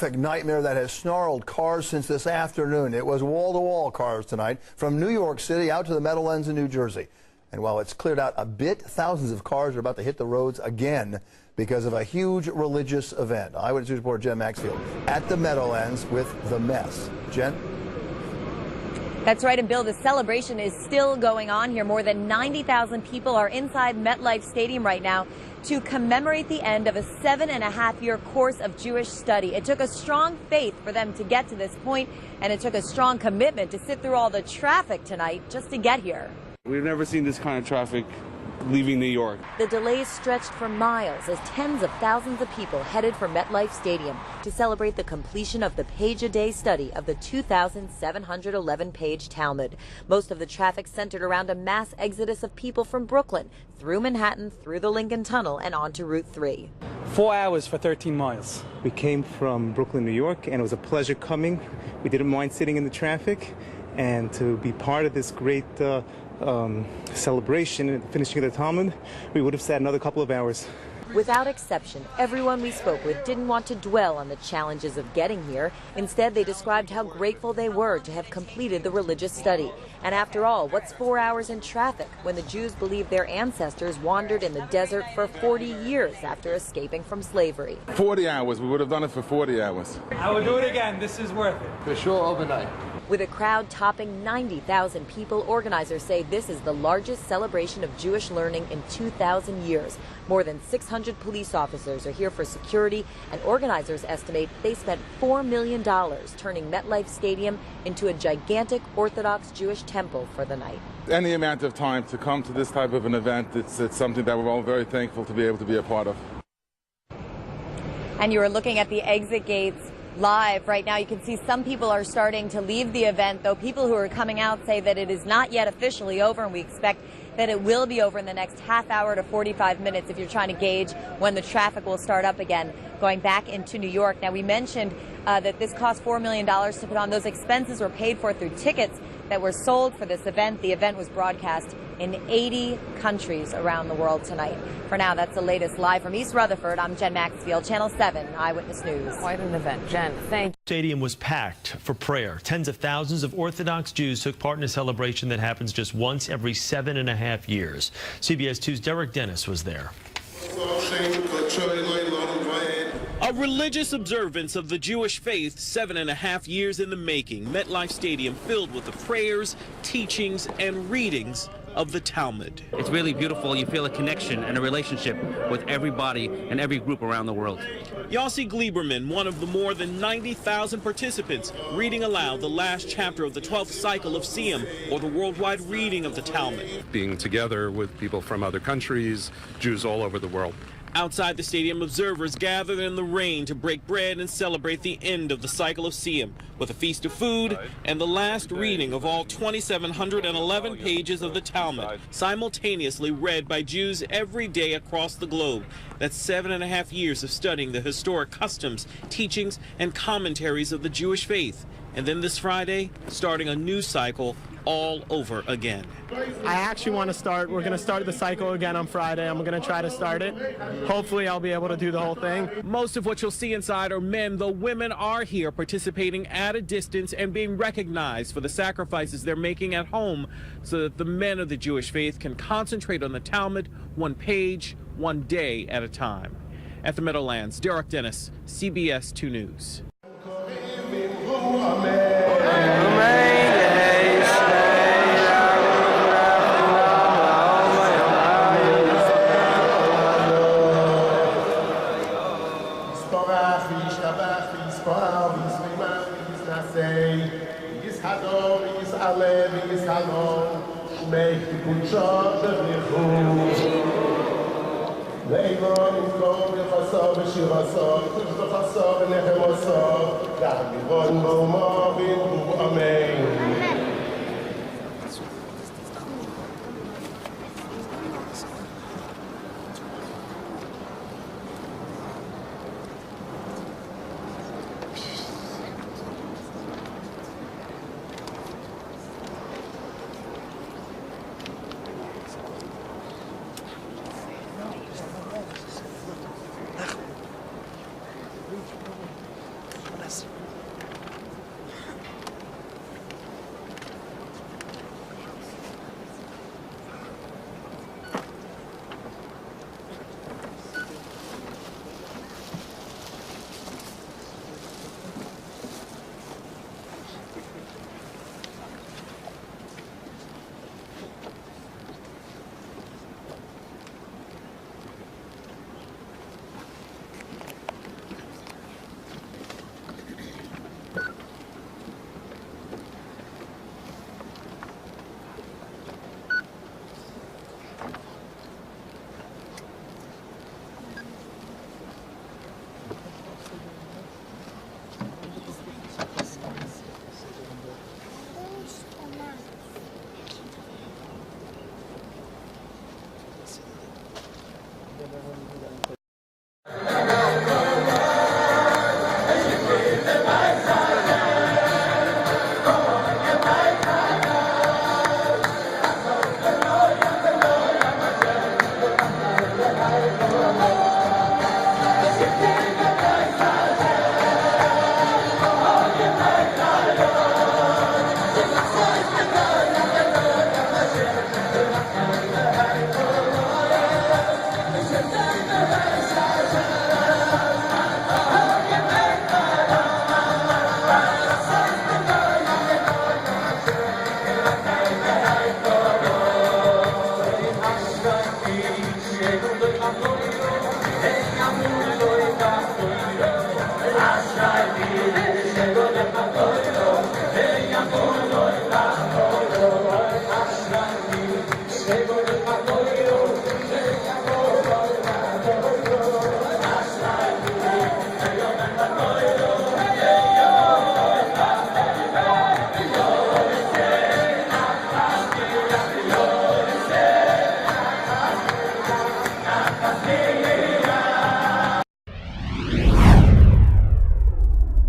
traffic nightmare that has snarled cars since this afternoon. It was wall-to-wall cars tonight from New York City out to the Meadowlands in New Jersey. And while it's cleared out a bit, thousands of cars are about to hit the roads again because of a huge religious event. Eyewitness News reporter Jen Maxfield at the Meadowlands with the mess. Jen? That's right, and Bill, the celebration is still going on here. More than 90,000 people are inside MetLife Stadium right now to commemorate the end of a 7.5-year course of Jewish study. It took a strong faith for them to get to this point, and it took a strong commitment to sit through all the traffic tonight just to get here. We've never seen this kind of traffic leaving New York. The delays stretched for miles as tens of thousands of people headed for MetLife Stadium to celebrate the completion of the page-a-day study of the 2,711-page Talmud. Most of the traffic centered around a mass exodus of people from Brooklyn, through Manhattan, through the Lincoln Tunnel, and onto Route 3. 4 hours for 13 miles. We came from Brooklyn, New York, and it was a pleasure coming. We didn't mind sitting in the traffic, and to be part of this great celebration and finishing of the Talmud, we would have sat another couple of hours. Without exception, everyone we spoke with didn't want to dwell on the challenges of getting here. Instead, they described how grateful they were to have completed the religious study. And after all, what's 4 hours in traffic when the Jews believe their ancestors wandered in the desert for 40 years after escaping from slavery? 40 hours. We would have done it for 40 hours. I will do it again. This is worth it. For sure, overnight. With a crowd topping 90,000 people, organizers say this is the largest celebration of Jewish learning in 2,000 years. More than 600 police officers are here for security, and organizers estimate they spent $4 million turning MetLife Stadium into a gigantic Orthodox Jewish temple for the night. Any amount of time to come to this type of an event, it's something that we're all very thankful to be able to be a part of. And you are looking at the exit gates live right now. You can see some people are starting to leave the event, though people who are coming out say that it is not yet officially over, and we expect that it will be over in the next half hour to 45 minutes if you're trying to gauge when the traffic will start up again going back into New York. Now, we mentioned that this cost $4 million to put on. Those expenses were paid for through tickets that were sold for this event. The event was broadcast in 80 countries around the world tonight. For now, that's the latest. Live from East Rutherford, I'm Jen Maxfield, Channel 7 Eyewitness News. Quite an event. Jen, thank you. Stadium was packed for prayer. Tens of thousands of Orthodox Jews took part in a celebration that happens just once every 7.5 years. CBS 2's Derek Dennis was there. A religious observance of the Jewish faith 7.5 years in the making. MetLife Stadium filled with the prayers, teachings, and readings of the Talmud. It's really beautiful. You feel a connection and a relationship with everybody and every group around the world. Yossi Gleiberman, one of the more than 90,000 participants, reading aloud the last chapter of the 12th cycle of Siyum, or the worldwide reading of the Talmud. Being together with people from other countries, Jews all over the world. Outside the stadium, observers gathered in the rain to break bread and celebrate the end of the cycle of Siyum with a feast of food and the last reading of all 2,711 pages of the Talmud, simultaneously read by Jews every day across the globe. That's 7.5 years of studying the historic customs, teachings, and commentaries of the Jewish faith. And then this Friday, starting a new cycle all over again. I actually want to start. We're going to start the cycle again on Friday. I'm going to try to start it. Hopefully I'll be able to do the whole thing. Most of what you'll see inside are men, though women are here participating at a distance and being recognized for the sacrifices they're making at home so that the men of the Jewish faith can concentrate on the Talmud one page, one day at a time. At the Meadowlands, Derek Dennis, CBS 2 News.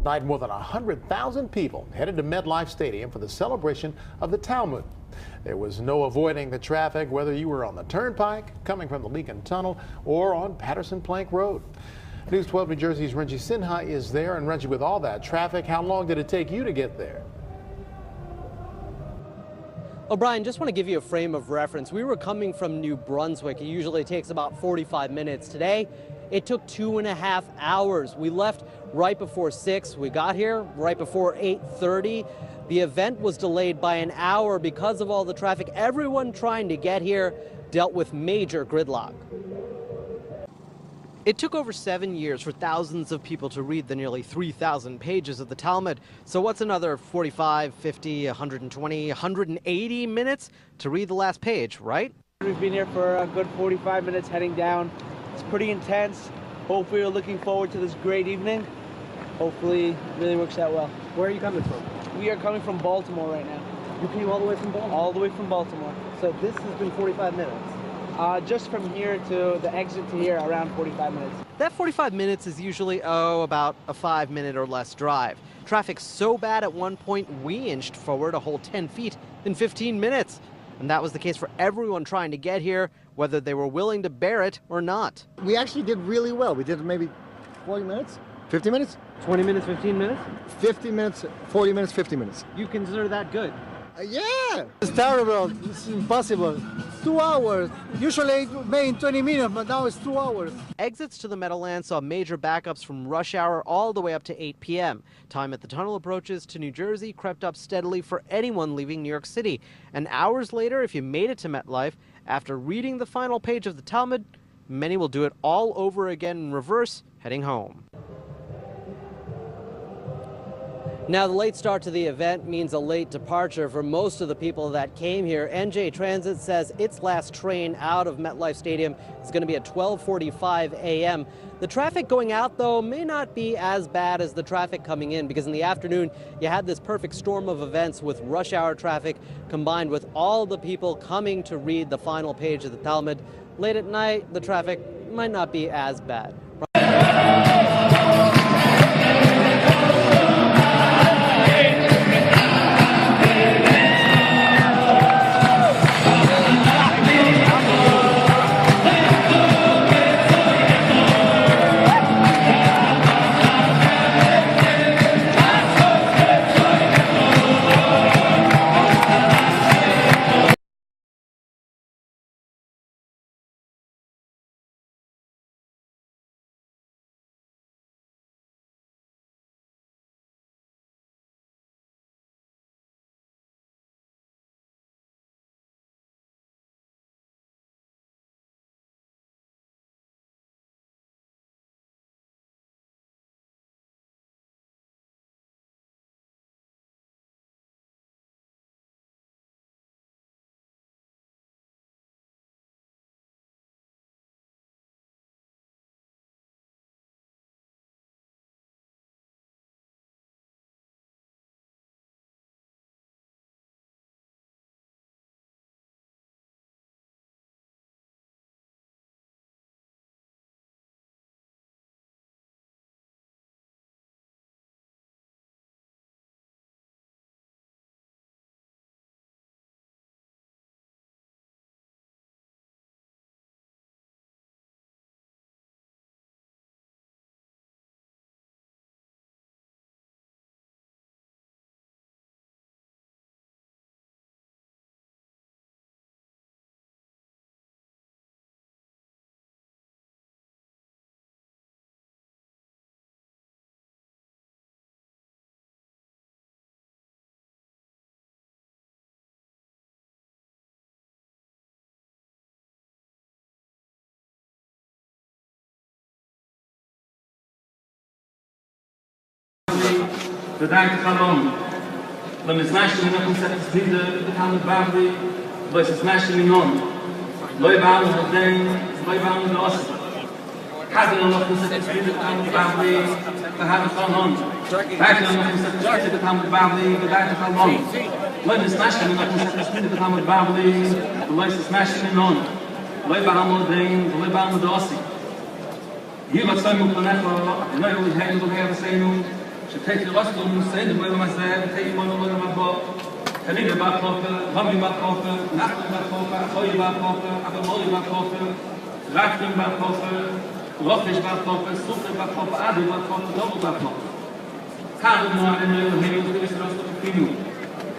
Tonight, more than 100,000 people headed to MetLife Stadium for the celebration of the Talmud. There was no avoiding the traffic, whether you were on the Turnpike, coming from the Lincoln Tunnel, or on Patterson Plank Road. News 12 New Jersey's Renji Sinha is there. And Renji, with all that traffic, how long did it take you to get there? O'Brien, just want to give you a frame of reference. We were coming from New Brunswick. It usually takes about 45 minutes. Today, it took 2.5 hours. We left right before 6. We got here right before 8:30. The event was delayed by an hour because of all the traffic. Everyone trying to get here dealt with major gridlock. It took over 7 years for thousands of people to read the nearly 3,000 pages of the Talmud. So what's another 45, 50, 120, 180 minutes to read the last page, right? We've been here for a good 45 minutes heading down. It's pretty intense. Hopefully we're looking forward to this great evening. Hopefully it really works out well. Where are you coming from? We are coming from Baltimore right now. You came all the way from Baltimore? All the way from Baltimore. So this has been 45 minutes? Just from here to the exit to here, around 45 minutes. That 45 minutes is usually, about a 5-minute or less drive. Traffic's so bad at one point, we inched forward a whole 10 feet in 15 minutes. And that was the case for everyone trying to get here, whether they were willing to bear it or not. We actually did really well. We did maybe 40 minutes, 50 minutes? 20 minutes, 15 minutes? 50 minutes, 40 minutes, 50 minutes. You consider that good? Yeah! It's terrible. It's impossible. 2 hours. Usually it may in 20 minutes, but now it's 2 hours. Exits to the Meadowlands saw major backups from rush hour all the way up to 8 p.m. Time at the tunnel approaches to New Jersey crept up steadily for anyone leaving New York City. And hours later, if you made it to MetLife, after reading the final page of the Talmud, many will do it all over again in reverse, heading home. Now, the late start to the event means a late departure for most of the people that came here. NJ Transit says its last train out of MetLife Stadium is going to be at 12:45 a.m. The traffic going out, though, may not be as bad as the traffic coming in, because in the afternoon, you had this perfect storm of events with rush hour traffic combined with all the people coming to read the final page of the Talmud. Late at night, the traffic might not be as bad. Bedankt Shalom. Wenn es nicht mehr kommt, das Lieder, das haben wir Babli, wo es ist nicht mehr non. Leute haben wir den, Leute haben wir das. Hat er noch das Lieder, das haben wir Babli, da haben wir Shalom. Hat er noch das Lieder, das haben wir Babli, bedankt Shalom. Leute ist nicht mehr noch das Lieder, das haben wir Babli, Leute ist nicht mehr non. Leute haben wir den, Leute haben wir das. Hier was soll man machen? Ich weiß nicht, wie ich das sehen. שתהיה רסט ומוסד ובמסד, תהיה מונו ובמבוא, תניד בקופר, רבי בקופר, נחמן בקופר, אחוי בקופר, אבא מורי בקופר, רקנים בקופר, רופש בקופר, סופר בקופר, אבי בקופר, דובו בקופר. כאן נועד אלוהינו, זה בסלוס תופינו,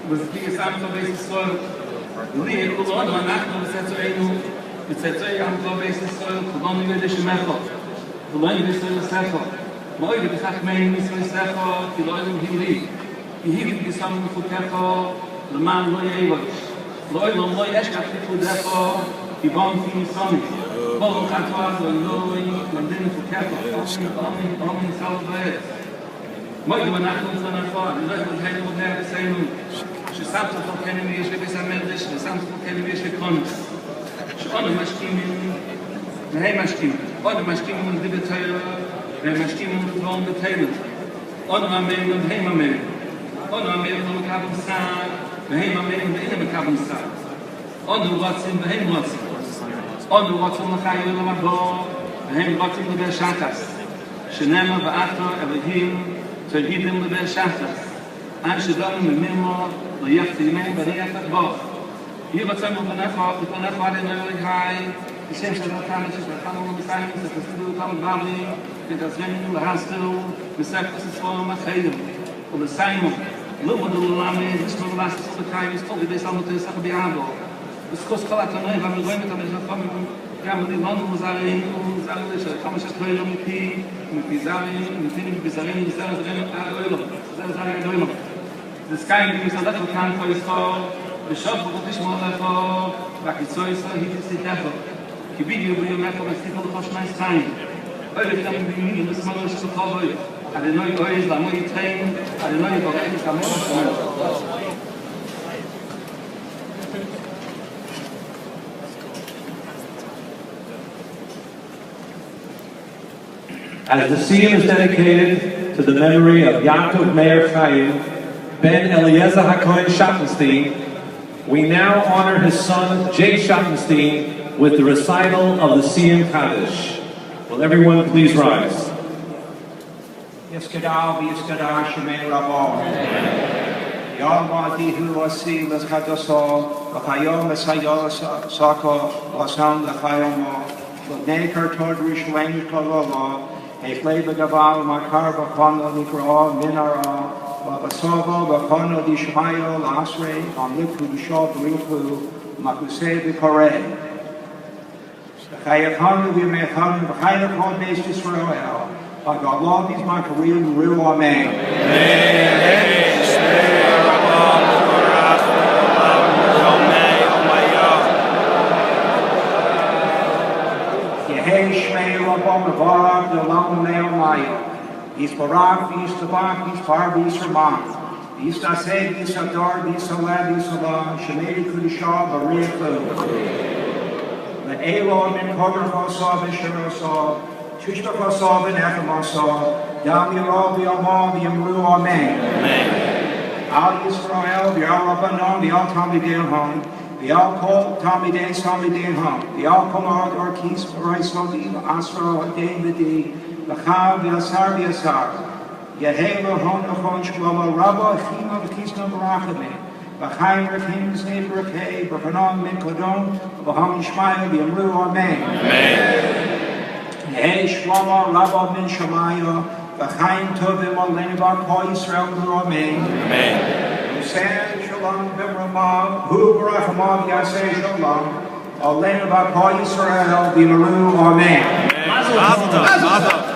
וזכי סמכו בישראל, לי כולון, ואנחנו בסצוענו, בסצועי עמכו בישראל, כולון ידי שמחו, כולון ידי סלסכו, Mooi de Chachmein is van Secho, die Leuten Hili. Die Hili gesammen Futecho, le man lo Yevosh. Leute lo Eshkat Futecho, die Baum Fini Sami. Bol Katoa lo Loi, London Futecho. Omen Salvaet. Mooi de Manachon van Afo, die Leute Heine wo der Seinu. ששמת אותו כנם יש לבס המדרש, ושמת אותו כנם יש לקונס. שעוד המשקימים, והם משקימים. עוד המשקימים ונדיב את הירה, והם משקימים ונדבון בתהילה. עוד מאמן והם מאמן. עוד מאמן ומקבל סער, והם מאמן ואינם מקבל סער. עוד רוצים והם רוצים. עוד רוצים לחיי ולמבוא, והם רוצים לבאר שחס. שנאמר ואתו אלוהים, תגידם לבאר שחס. עד שדונו ממימו, לא יחצי ימי בני יחד בו. יהיה בצמר ופנך עד אינו אלוהי, כשם שלכם ששלחנו למסעים, שתפסידו אותם בבלי, ותעזרנו להסתרו, וספקו ספורם החיים, ולסיימו, לא מודו ללמד, ושמור להסתרו בקיים, וסתור בידי סלמותו יסח ביעבו. וסכוס כל התנאי והמלגויים את המלחמים, גם ליבנו מוזרים, מוזרים כמה שתלוי לו מפי זרים, מפי זרים, זרים הגדולים. זה סקיים מסעדת וכאן פה יסחור, ושוב ברות לשמור לכו, והקיצור ישראל היא תסיתכו. כי בדיוק ביומכו מסתיכו לכו שני סחיים. אוי לכם בימינים ושמאלו שסוכו בוי. אדינוי אויז לעמו יתכם, אדינוי בוראים כמוך שמור. As the Siyum is dedicated to the memory of Yaakov Meir Chaim, Ben Eliezer HaKohen Schottenstein, we now honor his son, Jay Schottenstein, with the recital of the Siyum Kaddish. Will everyone please rise? Yeskadal v'yeskadal shemei rabo. Yom v'adihu l'asi l'chadosol, l'chayom l'sayol l'sako, l'sam l'chayomo, l'nei kartod rishlein kololo, Eiflei b'gaval makar b'chono nikro minara, v'basovo b'chono dishmayo l'asrei, amliku b'shol b'rilku, makusei b'korei. V'chayachanu v'yemechanu v'chayach hod beis Yisrael, v'gallah b'zmakarim v'riu amen. Amen. Barak, the Lam Meo Mayo. He's Barak, he's Tabak, he's Bar, he's Ramah. He's Tased, he's Adar, he's Salad, he's Salah, Shemedi Kudishah, Baria Kud. The Elon in Kogar Fosav and Shirosav, Tushba Fosav and Echamasav, Yam Yirah, Yamah, Yamru, Amen. Al Yisrael, Yal Rabbanon, the Al Tamidin Hon. The Al-Kol, Tommy Day, Hum. The Al-Komar, Orkis, Raisodi, Asra, David, Lachav, Yasar, Yahela, Hon, Achon, Shklama, Rabba, Chima, Kisna, Barachame, Lachaim, Rakim, Snave, Rakay, Bakanam, Mikladon, Baham, Ishmael, Yamru, Amen. Yeh, Shklama, Rabba, Min Shamaya, Lachaim, Tovim, Alenibak, Ho, Yisrael, Amen. Say Shalom B'Ramah, Hu B'Rachamav Yaseh Shalom, Aleinu B'Kol Yisrael B'Maru, Amen. Mazel tov. Mazel tov.